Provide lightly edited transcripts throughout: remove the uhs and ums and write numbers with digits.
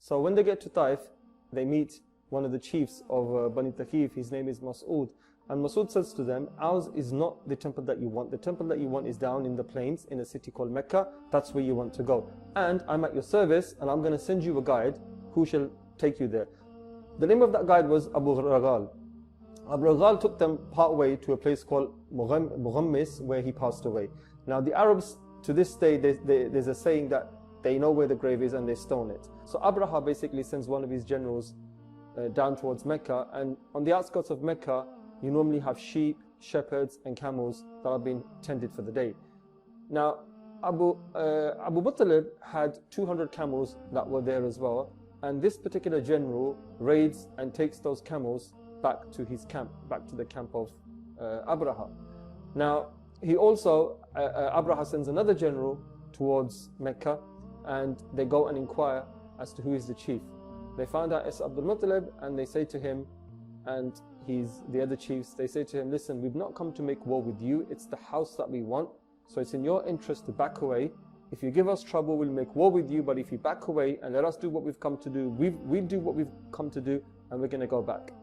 So when they get to Taif, they meet one of the chiefs of Bani Thaqif. His name is Mas'ud. And Mas'ud says to them, ours is not the temple that you want. The temple that you want is down in the plains in a city called Mecca. That's where you want to go. And I'm at your service, and I'm going to send you a guide who shall take you there. The name of that guide was Abu Raghal. Abu Raghal took them part way to a place called Mughammis, where he passed away. Now the Arabs, to this day, there's a saying that they know where the grave is and they stone it. So Abrahah basically sends one of his generals down towards Mecca, and on the outskirts of Mecca, you normally have sheep, shepherds and camels that are being tended for the day. Now Abu Mutallib had 200 camels that were there as well, and this particular general raids and takes those camels back to his camp, back to the camp of Abrahah. Now he also, Abrahah sends another general towards Mecca, and they go and inquire as to who is the chief. They found out it's Abdul Mutallib, and they say to him, and the other chiefs, they say to him, listen, we've not come to make war with you, it's the house that we want, so it's in your interest to back away. If you give us trouble, we'll make war with you, but if you back away and let us do what we've come to do, we'll do what we've come to do, and we're going to go back,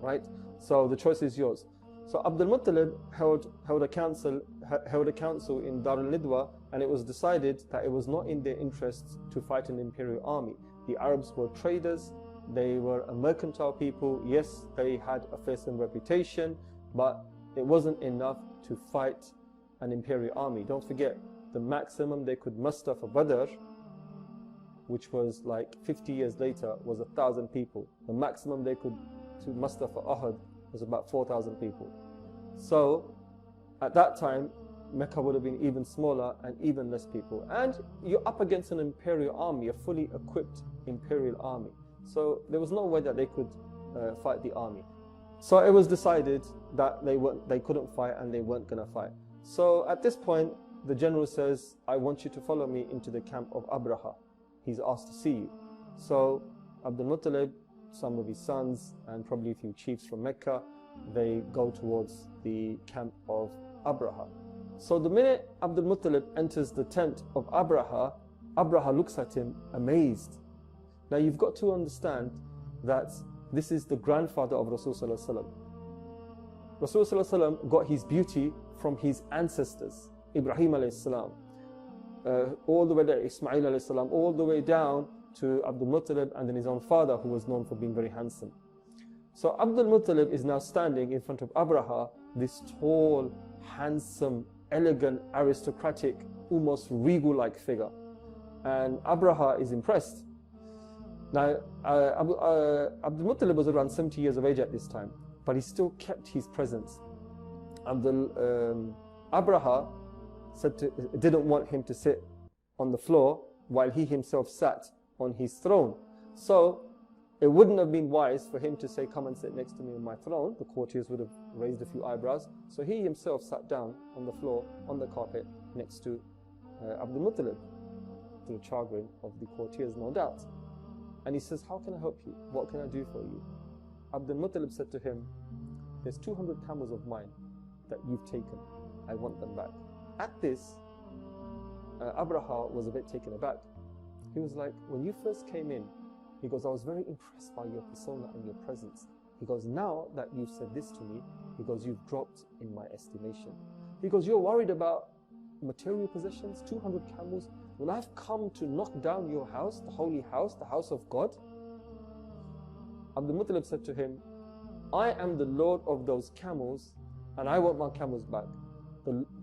right? So the choice is yours. So Abdul Muttalib held a council in Dar al-Nidwa, and it was decided that it was not in their interests to fight an imperial army. The Arabs were traders, they were a mercantile people. Yes, they had a fearsome reputation, but it wasn't enough to fight an imperial army. Don't forget, the maximum they could muster for Badr, which was like 50 years later, was 1,000 people. The maximum they could muster for Uhud was about 4,000 people. So at that time, Mecca would have been even smaller and even less people. And you're up against an imperial army, a fully equipped imperial army. So there was no way that they could fight the army. So it was decided that they couldn't fight and they weren't going to fight. So at this point, the general says, I want you to follow me into the camp of Abrahah. He's asked to see you. So Abdul Muttalib, some of his sons, and probably a few chiefs from Mecca, they go towards the camp of Abrahah. So the minute Abdul Muttalib enters the tent of Abrahah, Abrahah looks at him amazed. Now you've got to understand that this is the grandfather of Rasulullah. Rasulullah got his beauty from his ancestors, Ibrahim alayhi salam, all the way to Ismail alayhi salam, all the way down to Abdul Muttalib, and then his own father, who was known for being very handsome. So Abdul Muttalib is now standing in front of Abrahah, this tall, handsome, elegant, aristocratic, almost regal-like figure. And Abrahah is impressed. Now, Abdul Muttalib was around 70 years of age at this time, but he still kept his presence. Abrahah didn't want him to sit on the floor while he himself sat on his throne. So it wouldn't have been wise for him to say, come and sit next to me on my throne. The courtiers would have raised a few eyebrows. So he himself sat down on the floor, on the carpet, next to Abdul Muttalib, to the chagrin of the courtiers, no doubt. And he says, how can I help you? What can I do for you? Abdul Muttalib said to him, there's 200 camels of mine that you've taken. I want them back. At this, Abrahah was a bit taken aback. He was like, when you first came in, he goes, I was very impressed by your persona and your presence. He goes, now that you've said this to me, he goes, you've dropped in my estimation. He goes, you're worried about material possessions, 200 camels, when I've come to knock down your house, the holy house, the house of God? Abdul Muttalib said to him, I am the Lord of those camels, and I want my camels back.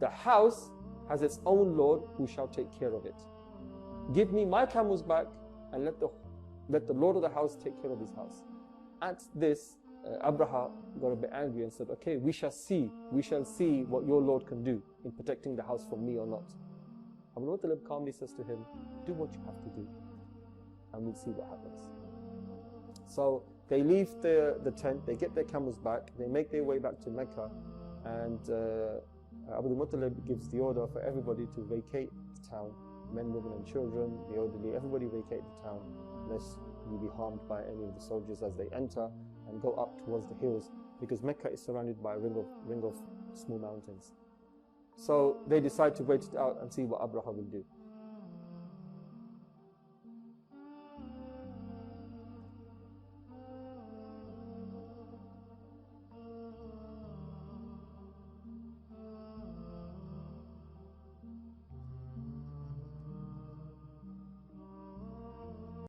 The house has its own Lord who shall take care of it. Give me my camels back, and let the Lord of the house take care of his house. At this, Abrahah got a bit angry and said, okay, we shall see what your Lord can do in protecting the house from me or not. Abdul Muttalib calmly says to him, do what you have to do, and we'll see what happens. So they leave the tent, they get their camels back, they make their way back to Mecca, and Abdul Muttalib gives the order for everybody to vacate the town. Men, women and children, the elderly, everybody vacate the town, lest you be harmed by any of the soldiers as they enter, and go up towards the hills, because Mecca is surrounded by a ring of small mountains. So they decide to wait it out and see what Abrahah will do.